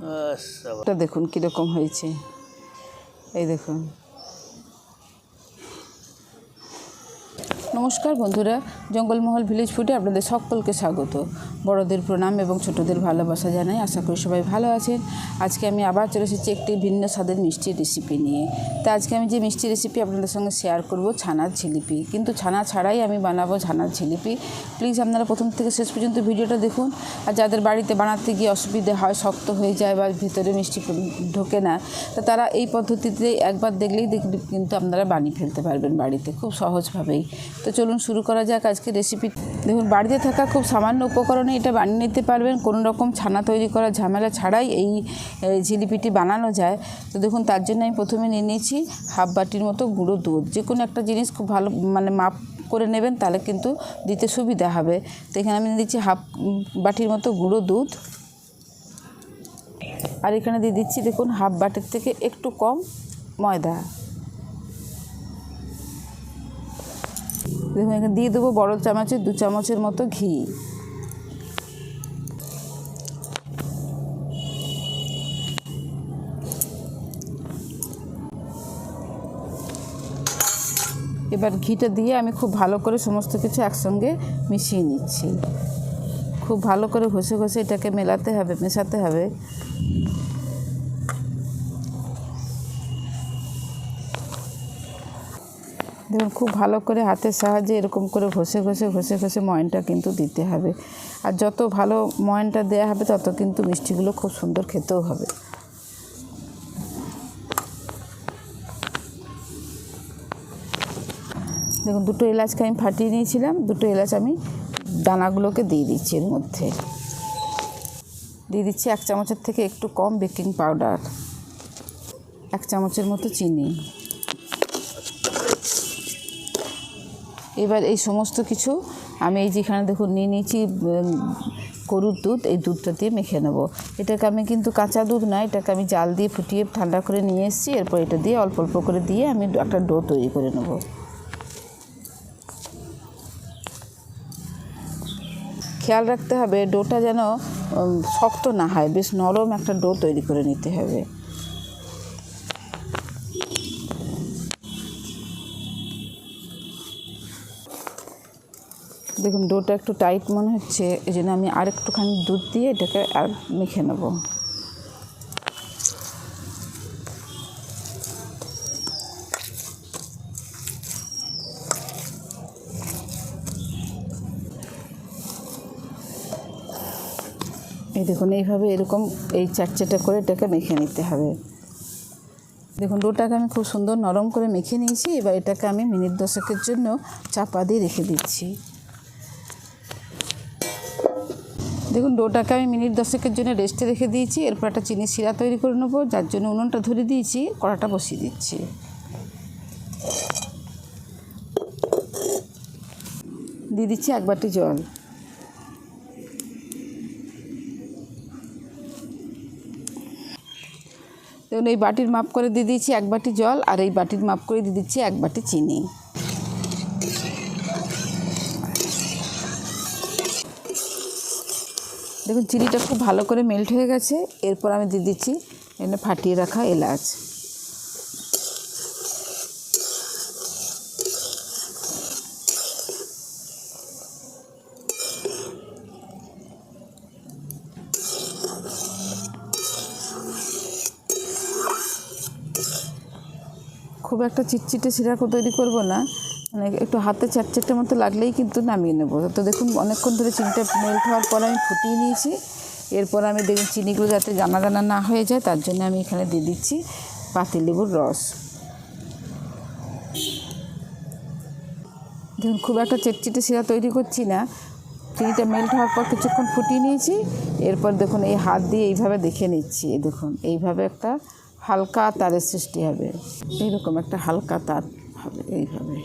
এটা দেখুন কীরকম হয়েছে, এই দেখুন। নমস্কার বন্ধুরা, জঙ্গলমহল ভিলেজ ফুডে আপনাদের সকলকে স্বাগত। বড়দের প্রণাম এবং ছোটদের ভালোবাসা জানাই। আশা করি সবাই ভালো আছেন। আজকে আমি আবার চলে এসেছি একটি ভিন্ন স্বাদের মিষ্টির রেসিপি নিয়ে। তো আজকে আমি যে মিষ্টি রেসিপি আপনাদের সঙ্গে শেয়ার করব ছানার জিলিপি, কিন্তু ছানা ছাড়াই আমি বানাবো ছানার জিলিপি। প্লিজ আপনারা প্রথম থেকে শেষ পর্যন্ত ভিডিওটা দেখুন। আর যাদের বাড়িতে বানাতে গিয়ে অসুবিধে হয়, শক্ত হয়ে যায় বা ভিতরে মিষ্টি ঢোকে না, তো তারা এই পদ্ধতিতে একবার দেখলেই কিন্তু আপনারা বানিয়ে ফেলতে পারবেন বাড়িতে খুব সহজভাবেই। তো চলুন শুরু করা যাক আজকে রেসিপি। দেখুন, বাড়িতে থাকা খুব সামান্য উপকরণে এটা বানিয়ে নিতে পারবেন। কোনো রকম ছানা তৈরি করার ঝামেলা ছাড়াই এই জিলিপিটি বানানো যায়। তো দেখুন, তার জন্য আমি প্রথমে নিয়ে নিয়েছি হাফ বাটির মতো গুঁড়ো দুধ। যে কোনো একটা জিনিস খুব ভালো মাপ করে নেবেন, তাহলে কিন্তু দিতে সুবিধা হবে। তো এখানে আমি দিচ্ছি হাফ বাটির মতো গুঁড়ো দুধ। আর এখানে দিয়ে দিচ্ছি দেখুন হাফ বাটির থেকে একটু কম ময়দা। দেখুন, এখানে দিয়ে দেবো বড় চামচের 2 চামচের মতো ঘি। এবার ঘিটা দিয়ে আমি খুব ভালো করে সমস্ত কিছু একসঙ্গে মিশিয়ে নিচ্ছি। খুব ভালো করে ঘষে ঘষে এটাকে মেশাতে হবে। দেখুন, খুব ভালো করে হাতের সাহায্যে এরকম করে ঘষে ঘষে ময়নটা কিন্তু দিতে হবে। আর যত ভালো ময়নটা দেওয়া হবে তত কিন্তু মিষ্টিগুলো খুব সুন্দর খেতেও হবে। দেখুন, 2টো এলাচকে আমি ফাটিয়ে নিয়েছিলাম। 2টো এলাচ আমি দানাগুলোকে দিয়ে দিচ্ছি। এর মধ্যে দিয়ে দিচ্ছি 1 চামচের থেকে একটু কম বেকিং পাউডার, 1 চামচের মতো চিনি। এবার এই সমস্ত কিছু আমি এই যেখানে দেখুন নিয়ে নিয়েছি গরুর দুধ, এই দুধটা দিয়ে মেখে নেব। এটাকে আমি কিন্তু কাঁচা দুধ নয়, এটাকে আমি জাল দিয়ে ফুটিয়ে ঠান্ডা করে নিয়ে এসেছি। এরপর এটা দিয়ে অল্প অল্প করে দিয়ে আমি একটা ডো তৈরি করে নেব। খেয়াল রাখতে হবে ডোটা যেন শক্ত না হয়, বেশ নরম একটা ডো তৈরি করে নিতে হবে। দেখুন, ডোটা একটু টাইট মনে হচ্ছে, এই জন্য আমি আর একটুখানি দুধ দিয়ে এটাকে আর মেখে নেব। এই দেখুন, এইভাবে এরকম এই চারচাটা করে এটাকে মেখে নিতে হবে। দেখুন, ডোটাকে আমি খুব সুন্দর নরম করে মেখে নিয়েছি। এবার এটাকে আমি মিনিট 10-এর জন্য চাপা দিয়ে রেখে দিচ্ছি। দেখুন, ডোটাকে আমি মিনিট 10-এর জন্য রেস্টে রেখে দিয়েছি। এরপর একটা চিনি শিরা তৈরি করে নেবো, যার জন্য উনুনটা ধরে দিয়েছি, কড়াটা বসিয়ে দিচ্ছি। দিয়ে দিচ্ছি 1 বাটি জল। দেখুন, এই বাটির মাপ করে দিয়ে দিচ্ছি 1 বাটি জল, আর এই বাটির মাপ করে দিয়ে দিচ্ছি 1 বাটি চিনি। দেখুন, চিনিটা খুব ভালো করে মেল্ট হয়ে গেছে। এরপর আমি দিয়ে দিচ্ছি এখানে ফাটিয়ে রাখা এলাচ। খুব একটা চিটচিটে শিরা তৈরি করব না, মানে একটু হাতে চ্যাটচ্যাটের মতো লাগলেই কিন্তু নামিয়ে নেব। তো দেখুন, অনেকক্ষণ ধরে চিনিটা মেল্ট হওয়ার পর আমি ফুটিয়ে নিয়েছি। এরপর আমি দেখুন চিনিগুলো যাতে দানা দানা না হয়ে যায়, তার জন্য আমি এখানে দিয়ে দিচ্ছি পাতিলেবুর রস। দেখুন, খুব একটা চিটচিটে শিরা তৈরি করছি না। চিনিটা মেল্ট হওয়ার পর কিছুক্ষণ ফুটিয়ে নিয়েছি। এরপর দেখুন এই হাত দিয়ে এইভাবে দেখে নিচ্ছি। দেখুন, এইভাবে একটা হালকা তারের সৃষ্টি হবে, এইরকম একটা হালকা তার হবে এইভাবে।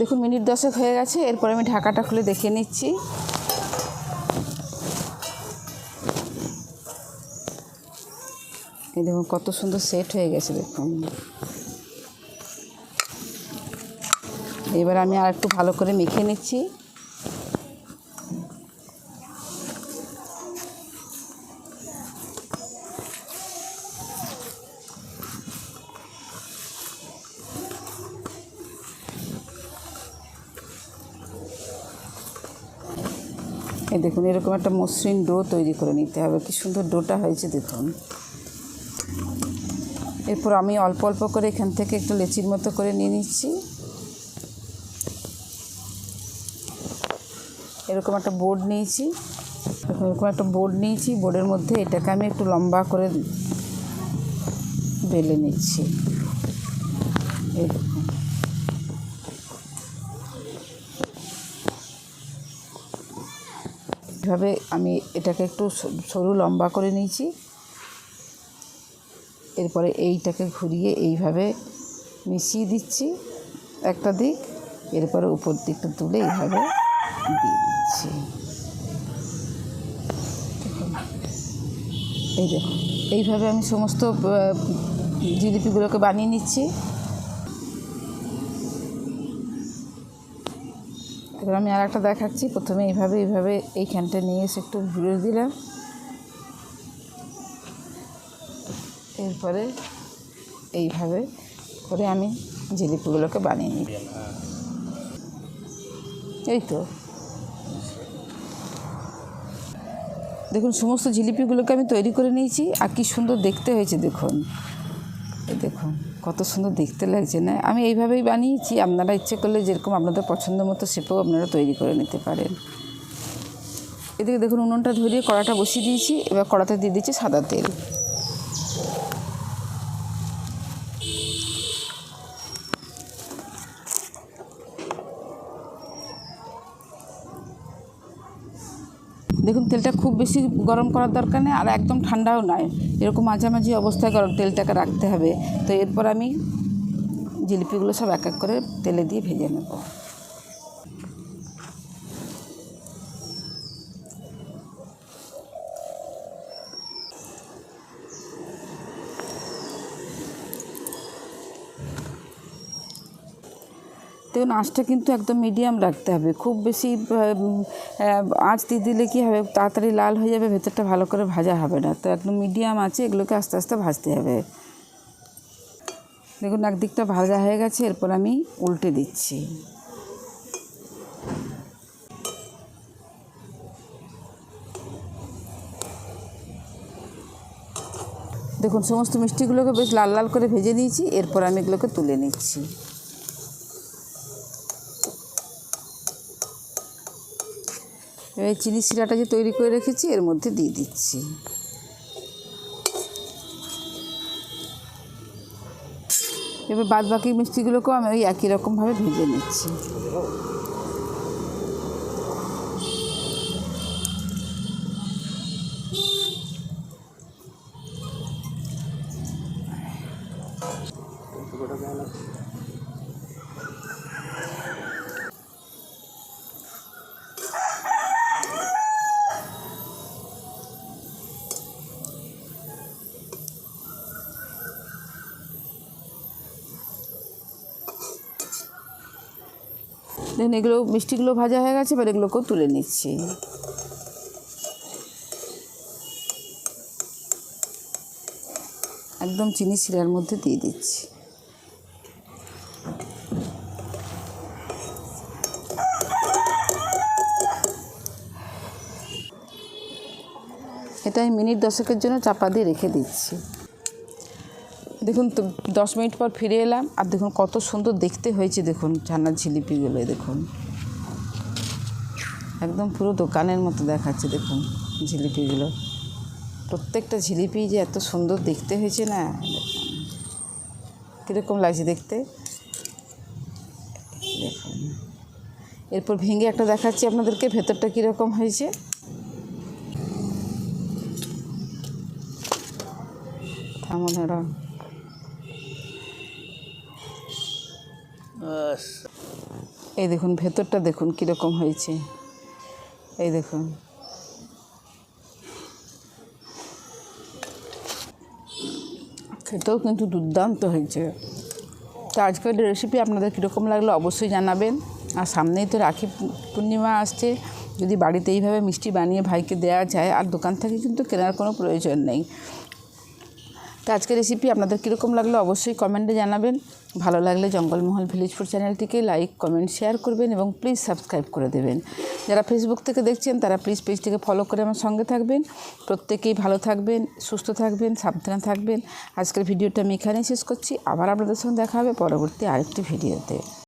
দেখুন, মিনিট 10 হয়ে গেছে। এরপর আমি ঢাকাটা খুলে দেখে নিচ্ছি। এই দেখুন কত সুন্দর সেট হয়ে গেছে। দেখুন, এবার আমি আর একটু ভালো করে মেখে নিচ্ছি। এই দেখুন এরকম একটা মসৃণ ডো তৈরি করে নিতে হবে। কি সুন্দর ডোটা হয়েছে দেখুন। এরপর আমি অল্প অল্প করে এখান থেকে একটু লেচির মতো করে নিয়ে নিচ্ছি। এরকম একটা বোর্ড নিয়েছি, এরকম একটা বোর্ড নিয়েছি। বোর্ডের মধ্যে এটাকে আমি একটু লম্বা করে বেলে নিচ্ছি। এই দেখুন এভাবে আমি এটাকে একটু সরু লম্বা করে নিয়েছি। এরপরে এইটাকে ঘুরিয়ে এইভাবে মিশিয়ে দিচ্ছি একটা দিক, এরপরে উপর দিকটা তুলে এইভাবে দিয়ে দিচ্ছি। এই দেখুন এইভাবে আমি সমস্ত জিলিপিগুলোকে বানিয়ে নিচ্ছি। এবার আমি আর একটা দেখাচ্ছি। প্রথমে এইভাবে এইখানটা নিয়ে এসে একটু ঘুরে দিলাম, এরপরে এইভাবে করে আমি জিলিপিগুলোকে বানিয়ে নিই। এই তো দেখুন সমস্ত জিলিপিগুলোকে আমি তৈরি করে নিয়েছি। আর কি সুন্দর দেখতে হয়েছে দেখুন। এই দেখুন কত সুন্দর দেখতে লাগছে না? আমি এইভাবেই বানিয়েছি। আপনারা ইচ্ছে করলে যেরকম আপনাদের পছন্দ মতো শেপেও আপনারা তৈরি করে নিতে পারেন। এদিকে দেখুন উনুনটা ধরিয়ে কড়াটা বসিয়ে দিয়েছি। এবার কড়াতে দিয়ে দিচ্ছি সাদা তেল। দেখুন তেলটা খুব বেশি গরম করার দরকার নেই, আর একদম ঠান্ডাও নয়, এরকম মাঝামাঝি অবস্থায় তেলটাকে রাখতে হবে। তো এরপর আমি জিলিপিগুলো সব এক এক করে তেলে দিয়ে ভেজে নেব। দেখুন আঁচটা কিন্তু একদম মিডিয়াম রাখতে হবে। খুব বেশি আঁচ দিয়ে দিলে কী হবে, তাড়াতাড়ি লাল হয়ে যাবে, ভেতরটা ভালো করে ভাজা হবে না। তো একদম মিডিয়াম আছে এগুলোকে আস্তে আস্তে ভাজতে হবে। দেখুন একদিকটা ভাজা হয়ে গেছে, এরপর আমি উল্টে দিচ্ছি। দেখুন সমস্ত মিষ্টিগুলোকে বেশ লাল লাল করে ভেজে নিয়েছি। এরপর আমি এগুলোকে তুলে নিচ্ছি। এবার চিনি শিরাটা যে তৈরি করে রেখেছি এর মধ্যে দিয়ে দিচ্ছি। এবার বাদ বাকি মিষ্টিগুলোকেও আমি ওই একই রকমভাবে ভেজে নিচ্ছি। দেখুন এগুলো মিষ্টিগুলো ভাজা হয়ে গেছে, এবার এগুলোকেও তুলে নিচ্ছি। একদম চিনি শিরার মধ্যে দিয়ে দিচ্ছি। এটা আমি মিনিট 10-এর জন্য চাপা দিয়ে রেখে দিচ্ছি। দেখুন তো 10 মিনিট পর ফিরে এলাম, আর দেখুন কত সুন্দর দেখতে হয়েছে। দেখুন ছানার জিলিপিগুলো দেখুন একদম পুরো দোকানের মতো দেখাচ্ছে। দেখুন জিলিপিগুলো, প্রত্যেকটা জিলিপি যে এত সুন্দর দেখতে হয়েছে না, কীরকম লাগছে দেখতে দেখুন। এরপর ভেঙে একটা দেখাচ্ছি আপনাদেরকে ভেতরটা কীরকম হয়েছে। থামনেরা এই দেখুন ভেতরটা দেখুন কীরকম হয়েছে। এই দেখুন খেতেও কিন্তু দুর্দান্ত হয়েছে। তো আজকের রেসিপি আপনাদের কীরকম লাগলো অবশ্যই জানাবেন। আর সামনেই তো রাখি পূর্ণিমা আসছে, যদি বাড়িতে এইভাবে মিষ্টি বানিয়ে ভাইকে দেওয়া যায় আর দোকান থেকে কিন্তু কেনার কোনো প্রয়োজন নেই। তো আজকের রেসিপি আপনাদের কীরকম লাগলো অবশ্যই কমেন্টে জানাবেন। ভালো লাগলে জঙ্গলমহল ভিলেজ ফুড চ্যানেলটিকে লাইক, কমেন্ট, শেয়ার করবেন এবং প্লিজ সাবস্ক্রাইব করে দেবেন। যারা ফেসবুক থেকে দেখছেন তারা প্লিজ পেজটিকে ফলো করে আমার সঙ্গে থাকবেন। প্রত্যেকেই ভালো থাকবেন, সুস্থ থাকবেন, সাবধানে থাকবেন। আজকের ভিডিওটা আমি এখানেই শেষ করছি। আবার আপনাদের সঙ্গে দেখা হবে পরবর্তী আরেকটি ভিডিওতে।